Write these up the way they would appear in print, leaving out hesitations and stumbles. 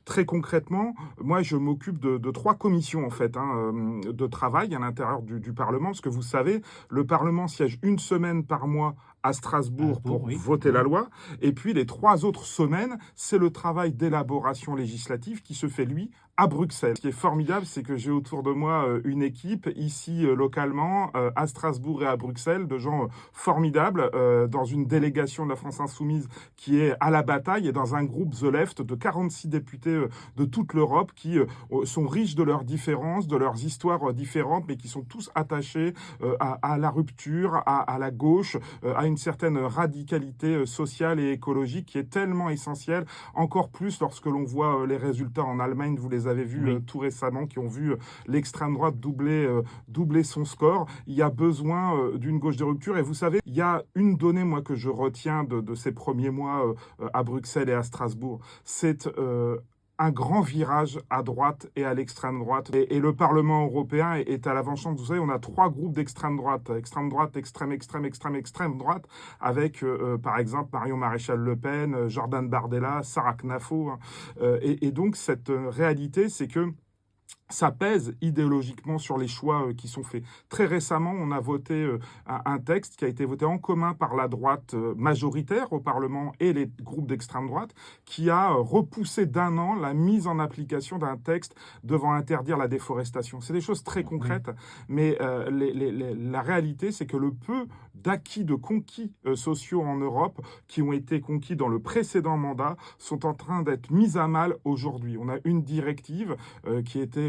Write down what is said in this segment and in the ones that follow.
Très concrètement, moi, je m'occupe de 3 commissions, en fait, de travail à l'intérieur du Parlement. Parce que vous savez, le Parlement siège une semaine par mois à Strasbourg Strasbourg, pour oui. voter la Mmh. loi. Et puis, les 3 autres semaines, c'est le travail d'élaboration législative qui se fait, lui, à Bruxelles. Ce qui est formidable, c'est que j'ai autour de moi une équipe, ici, localement, à Strasbourg et à Bruxelles, de gens formidables, dans une délégation de la France Insoumise qui est à la bataille et dans un groupe The Left de 46 députés de toute l'Europe qui sont riches de leurs différences, de leurs histoires différentes, mais qui sont tous attachés à la rupture, à la gauche, à une certaine radicalité sociale et écologique qui est tellement essentielle, encore plus lorsque l'on voit les résultats en Allemagne, vous les avez vus Oui. tout récemment, qui ont vu l'extrême droite doubler son score. Il y a besoin d'une gauche de rupture. Et vous savez, il y a une donnée, moi, que je retiens de ces premiers mois à Bruxelles et à Strasbourg. C'est un grand virage à droite et à l'extrême droite. Et le Parlement européen est à l'avant-champ. Vous savez, on a 3 groupes d'extrême droite. Extrême droite, extrême, extrême, extrême, extrême droite, avec, par exemple, Marion Maréchal Le Pen, Jordan Bardella, Sarah Knafo, hein. Et donc, cette réalité, c'est que ça pèse idéologiquement sur les choix qui sont faits. Très récemment, on a voté un texte qui a été voté en commun par la droite majoritaire au Parlement et les groupes d'extrême droite, qui a repoussé d'1 an la mise en application d'un texte devant interdire la déforestation. C'est des choses très Oui. concrètes, mais la réalité, c'est que le peu d'acquis, de conquis sociaux en Europe qui ont été conquis dans le précédent mandat sont en train d'être mis à mal aujourd'hui. On a une directive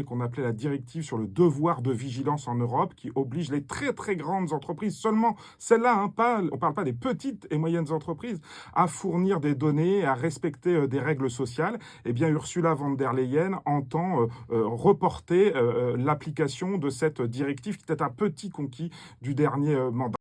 qu'on appelait la directive sur le devoir de vigilance en Europe, qui oblige les très très grandes entreprises, seulement celles-là, on ne parle pas des petites et moyennes entreprises, à fournir des données, à respecter des règles sociales. Eh bien, Ursula von der Leyen entend reporter l'application de cette directive qui était un petit conquis du dernier mandat.